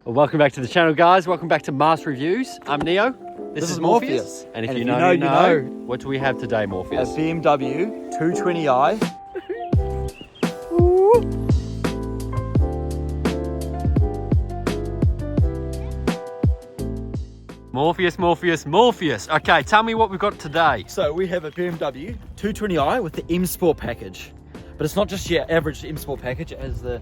Well, welcome back to the channel, guys. Welcome back to Mars Reviews. I'm Neo. This is Morpheus. And if you know, you know. What do we have today, Morpheus? A BMW 220i. Morpheus. Okay, tell me what we've got today. So we have a BMW 220i with the M Sport package. But it's not just your average M Sport package. It has the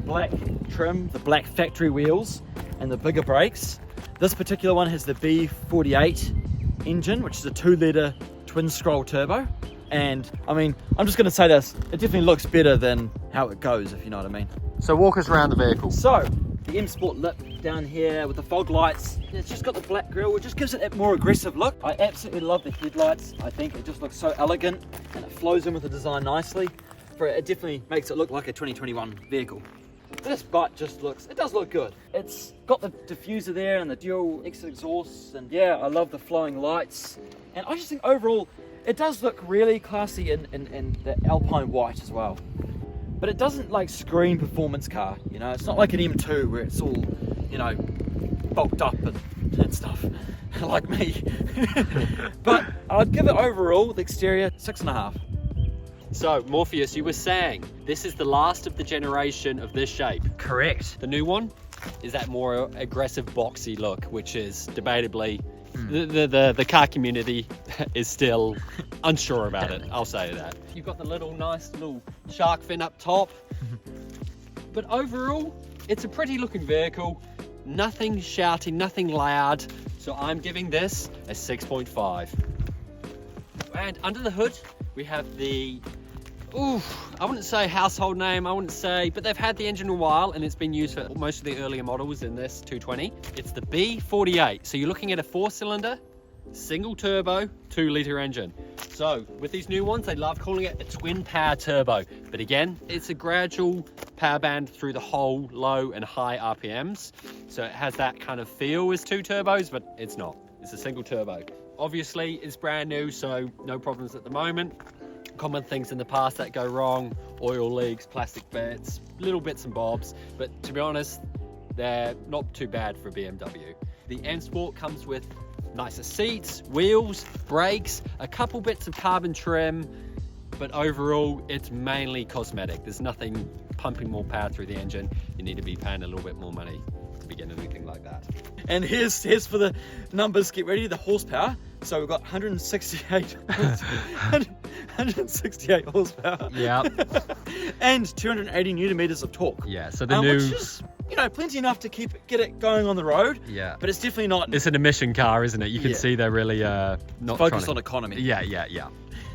black trim, the black factory wheels, and the bigger brakes. This particular one has the B48 engine, which is a 2-litre twin scroll turbo. And I mean, I'm just going to say this, it definitely looks better than how it goes, if you know what I mean. So walk us around the vehicle. So, the M Sport lip down here with the fog lights, it's just got the black grille, it just gives it that more aggressive look. I absolutely love the headlights. I think it just looks so elegant and it flows in with the design nicely. It definitely makes it look like a 2021 vehicle. This butt just looks, it does look good. It's got the diffuser there and the dual exit exhausts, and yeah, I love the flowing lights. And I just think overall, it does look really classy in the Alpine white as well. But it doesn't like scream performance car, you know? It's not like an M2 where it's all, you know, bulked up and stuff, like me. But I'd give it overall, the exterior, 6.5. So, Morpheus, you were saying this is the last of the generation of this shape. Correct. The new one is that more aggressive, boxy look, which is debatably the car community is still unsure about it. I'll say that. You've got the nice little shark fin up top, but overall, it's a pretty looking vehicle. Nothing shouty, nothing loud. So I'm giving this a 6.5. And under the hood, we have the, I wouldn't say household name, but they've had the engine a while and it's been used for most of the earlier models in this 220. It's the B48. So you're looking at a 4-cylinder, single turbo, 2-litre engine. So with these new ones, they love calling it a twin power turbo. But again, it's a gradual power band through the whole low and high RPMs. So it has that kind of feel as 2 turbos, but it's not. It's a single turbo. Obviously, it's brand new, so no problems at the moment. Common things in the past that go wrong, oil leaks, plastic bits, little bits and bobs, but to be honest, they're not too bad for a BMW. The M Sport comes with nicer seats, wheels, brakes, a couple bits of carbon trim, but overall, it's mainly cosmetic. There's nothing pumping more power through the engine. You need to be paying a little bit more money to begin anything like that. And here's for the numbers, get ready, the horsepower. So we've got 168 horsepower. Yeah. And 280 newton meters of torque. Yeah, so the new... Which is, you know, plenty enough to get it going on the road. Yeah. But it's definitely not... It's an emission car, isn't it? You can see they're really not focused on economy. Yeah.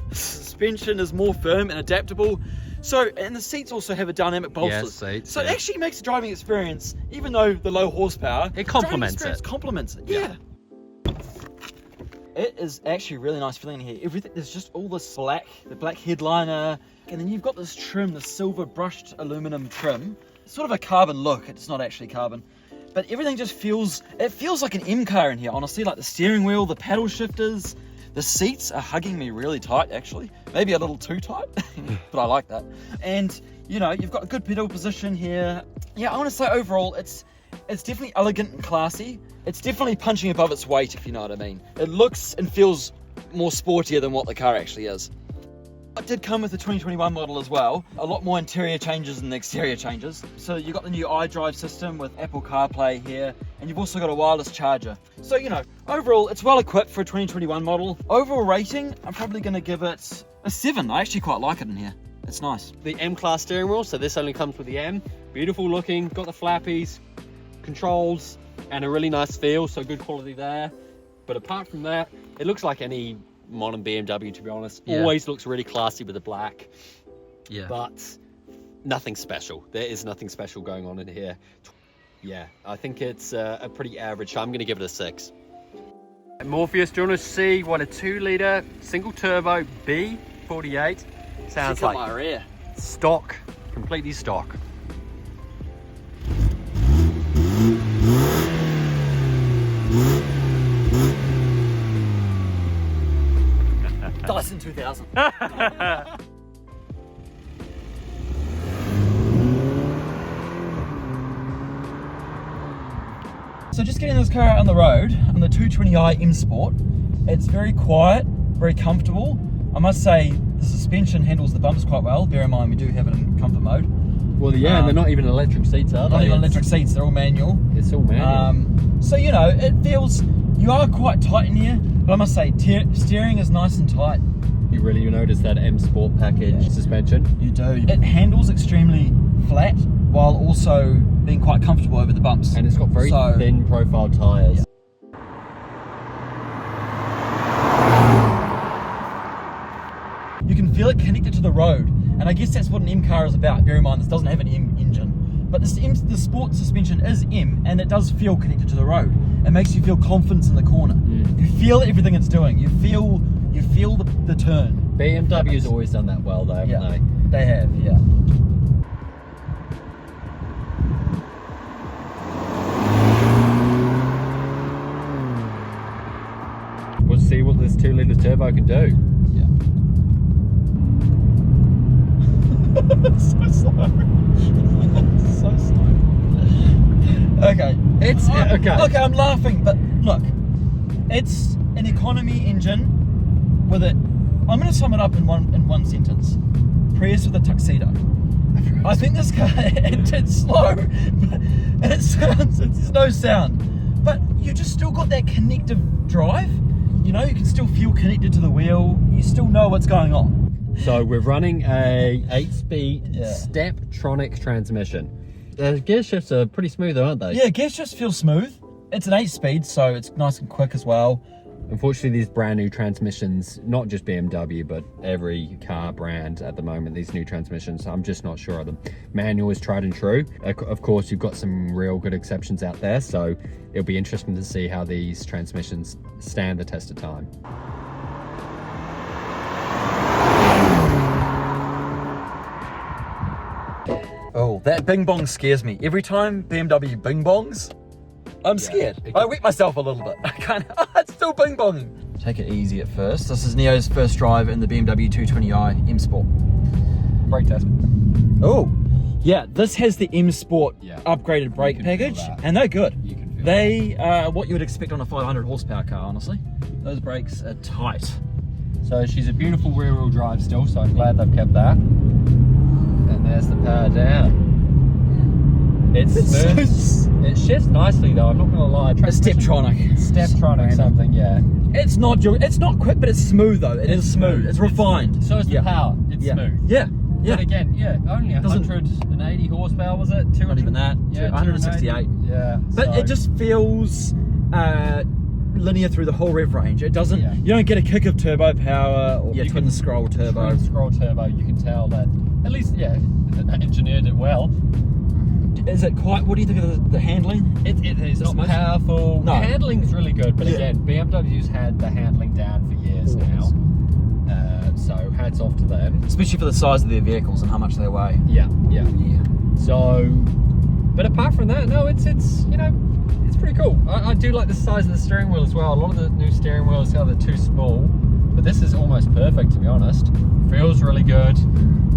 The suspension is more firm and adaptable. So, and the seats also have a dynamic bolsters. Yes, seats, so it actually makes the driving experience, even though the low horsepower, it complements it. Complements it. Yeah. It is actually really nice feeling here. Everything, there's just all this black, the black headliner, and then you've got this trim, the silver brushed aluminum trim. It's sort of a carbon look. It's not actually carbon, but everything just feels like an M car in here, honestly. Like the steering wheel, the paddle shifters, the seats are hugging me really tight, actually. Maybe a little too tight, but I like that. And, you know, you've got a good pedal position here. Yeah, I want to say overall, it's definitely elegant and classy. It's definitely punching above its weight, if you know what I mean. It looks and feels more sportier than what the car actually is. It did come with the 2021 model as well. A lot more interior changes than the exterior changes. So you've got the new iDrive system with Apple CarPlay here, and you've also got a wireless charger. So, you know, overall, it's well equipped for a 2021 model. Overall rating, I'm probably going to give it a 7. I actually quite like it in here. It's nice. The M-Class steering wheel, so this only comes with the M. Beautiful looking, got the flappies, controls, and a really nice feel, so good quality there. But apart from that, it looks like any modern BMW, to be honest. Yeah. Always looks really classy with the black. Yeah. But nothing special. There is nothing special going on in here. Yeah, I think it's a pretty average, so I'm going to give it a 6. Morpheus, do you want to see what a 2-litre single turbo B48 sounds like? My rear. Stock, completely stock. Dyson 2000. So just getting this car out on the road, on the 220i M Sport, it's very quiet, very comfortable. I must say the suspension handles the bumps quite well. Bear in mind we do have it in comfort mode. Well, yeah, and they're not even electric seats, are they? Not even electric seats, they're all manual. It's all manual. So, you know, it feels, you are quite tight in here, but I must say, steering is nice and tight. You really notice that M Sport package suspension? You do. It handles extremely flat while also being quite comfortable over the bumps. And it's got very thin profile tyres. Yeah. You can feel it connected to the road, and I guess that's what an M car is about. Bear in mind, this doesn't have an M engine, but the sport suspension is M, and it does feel connected to the road. It makes you feel confidence in the corner. You feel everything it's doing. You feel the turn. BMW's always done that well, though, haven't they? They have, yeah. We'll see what this 2-litre turbo can do. So slow. So slow. Okay. It's okay. Okay, I'm laughing, but look, it's an economy engine with it. I'm going to sum it up in one sentence. Prius with a tuxedo. I think this car, it's slow, but there's no sound, but you just still got that connective drive. You know, you can still feel connected to the wheel. You still know what's going on. So we're running a 8-speed Steptronic transmission. The gear shifts are pretty smooth, aren't they? Yeah, gear shifts feel smooth. It's an 8-speed, so it's nice and quick as well. Unfortunately, these brand new transmissions, not just BMW, but every car brand at the moment, these new transmissions, I'm just not sure of them. Manual is tried and true. Of course, you've got some real good exceptions out there, so it'll be interesting to see how these transmissions stand the test of time. Oh, that bing bong scares me. Every time BMW bing bongs, I'm scared. I wet myself a little bit. I can't, it's still bing bonging. Take it easy at first. This is Neo's first drive in the BMW 220i M Sport. Brake test. Oh, yeah, this has the M Sport upgraded brake package, and they're good. You can feel they are what you would expect on a 500 horsepower car, honestly. Those brakes are tight. So she's a beautiful rear-wheel drive still, so I'm glad they've kept that. And there's the power down. It's smooth. It shifts nicely though, I'm not gonna lie. Steptronic something, yeah. It's not quick, but it's smooth though. It is smooth. It's refined. So is the power. It's smooth. Yeah. But again, only 180 horsepower, was it? 200? Not even that. Yeah, 168. Yeah. But it just feels linear through the whole rev range. It doesn't. Yeah. You don't get a kick of turbo power or twin scroll turbo. Twin scroll turbo. You can tell that at least engineered it well. Is it quite? What do you think of the handling? It is not powerful. No. The handling is really good, but again, BMW's had the handling down for years now. So hats off to them. Especially for the size of their vehicles and how much they weigh. Yeah. So, but apart from that, no, it's pretty cool. I do like the size of the steering wheel as well. A lot of the new steering wheels are too small, but this is almost perfect, to be honest. Feels really good.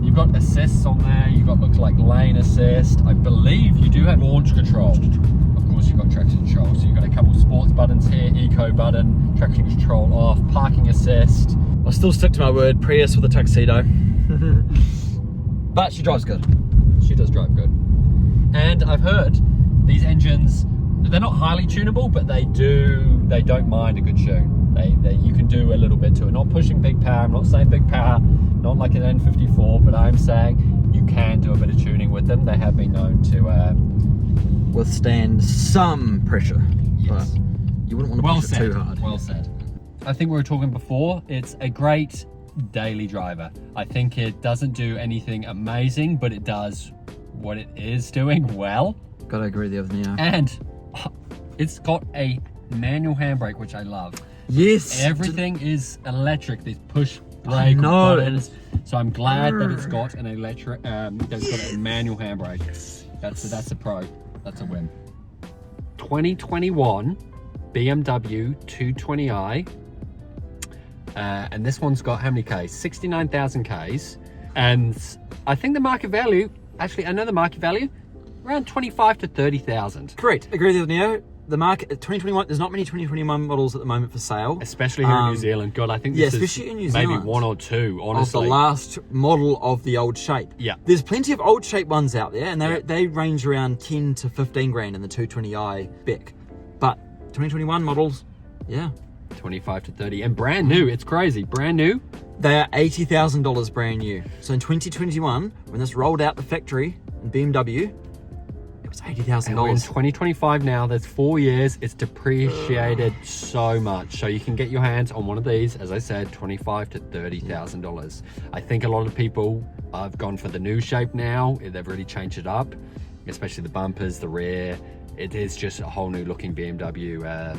You've got assists on there. You've got looks like lane assist. I believe you do have launch control. Of course, you've got traction control. So you've got a couple sports buttons here, eco button, traction control off, parking assist. I'll still stick to my word, Prius with a tuxedo. But she drives good. She does drive good. And I've heard these engines, they're not highly tunable, but they don't mind a good tune. You can do a little bit to it. Not pushing big power. I'm not saying big power, not like an N54, but I'm saying you can do a bit of tuning with them. They have been known to withstand some pressure. Yes. But you wouldn't want to push it too hard. Well said. I think we were talking before, it's a great daily driver. I think it doesn't do anything amazing, but it does what it is doing well. Gotta agree with the other Neo. And it's got a manual handbrake, which I love. Yes. Everything is electric. These push brake buttons. So I'm glad that it's got an electric, that it's got a manual handbrake. That's a pro. That's a win. 2021 BMW 220i. And this one's got how many Ks? 69,000 Ks. And I think the market value, actually I know the market value, around 25 to 30,000. Correct. Agree with the Neo. the market, 2021, there's not many 2021 models at the moment for sale. Especially here in New Zealand. God, I think this especially in New is maybe Zealand. 1 or 2, Of honestly. the last model of the old shape. Yeah. There's plenty of old shape ones out there, and they range around 10 to 15 grand in the 220i spec. But 2021 models, yeah. 25 to 30, and brand new. It's crazy. Brand new. They are $80,000 brand new. So in 2021, when this rolled out the factory in BMW, it was And we're in $80,000. 2025 now. There's 4 years. It's depreciated so much. So you can get your hands on one of these, as I said, $25 to $30,000. I think a lot of people have gone for the new shape now. They've really changed it up, especially the bumpers, the rear. It is just a whole new looking BMW.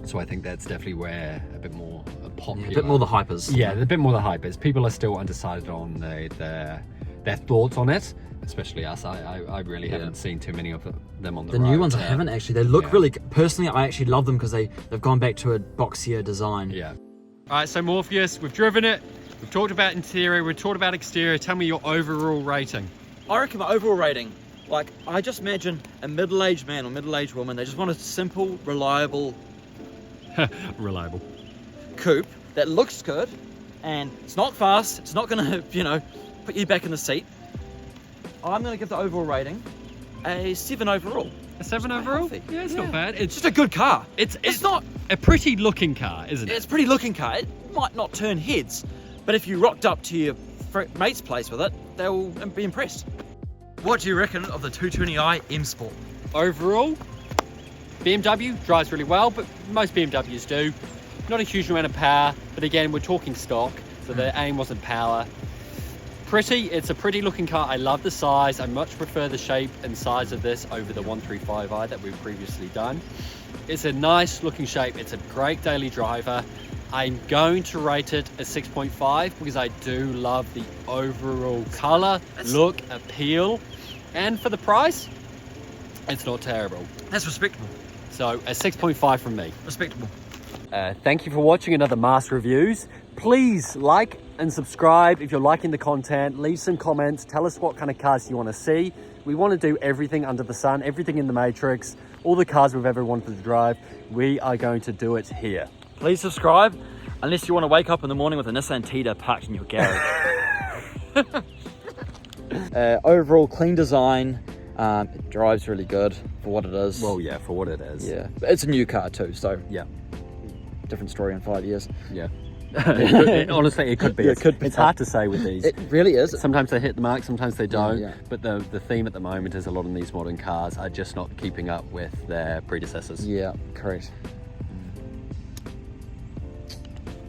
So I think that's definitely where a bit more popular. A bit more the hypers. Yeah, a bit more the hypers. People are still undecided on their thoughts on it, especially us. I really haven't seen too many of them on the road. The new ones I haven't actually. They look really, personally, I actually love them because they've gone back to a boxier design. Yeah. All right, so Morpheus, we've driven it. We've talked about interior. We've talked about exterior. Tell me your overall rating. I reckon my overall rating, like, I just imagine a middle-aged man or middle-aged woman, they just want a simple, reliable Reliable. coupe that looks good, and it's not fast, it's not gonna, put you back in the seat. I'm gonna give the overall rating a 7 overall. A 7 overall? healthy. Yeah, it's not bad. It's just a good car. It's not a pretty looking car, isn't it? It's a pretty looking car. It might not turn heads, but if you rocked up to your mate's place with it, they'll be impressed. What do you reckon of the 220i M Sport? Overall, BMW drives really well, but most BMWs do. Not a huge amount of power, but again, we're talking stock, so the aim wasn't power. It's a pretty looking car. I love the size. I much prefer the shape and size of this over the 135i that we've previously done. It's a nice looking shape. It's a great daily driver. I'm going to rate it a 6.5 because I do love the overall color, look, appeal, and for the price, it's not terrible. That's respectable. So a 6.5 from me. Respectable. Thank you for watching another Mars Reviews. Please like and subscribe if you're liking the content. Leave some comments. Tell us what kind of cars you want to see. We want to do everything under the sun, everything in the Matrix, all the cars we've ever wanted to drive. We are going to do it here. Please subscribe, unless you want to wake up in the morning with a Nissan Tita parked in your garage. Overall, clean design. It drives really good for what it is. Well, yeah, for what it is. Yeah, but it's a new car too, so Yeah. different story in 5 years. Yeah. Honestly, it could be. Yeah, it could be. It's hard to say with these. It really is. Sometimes they hit the mark, sometimes they don't. Yeah. But the theme at the moment is a lot of these modern cars are just not keeping up with their predecessors. Yeah, correct.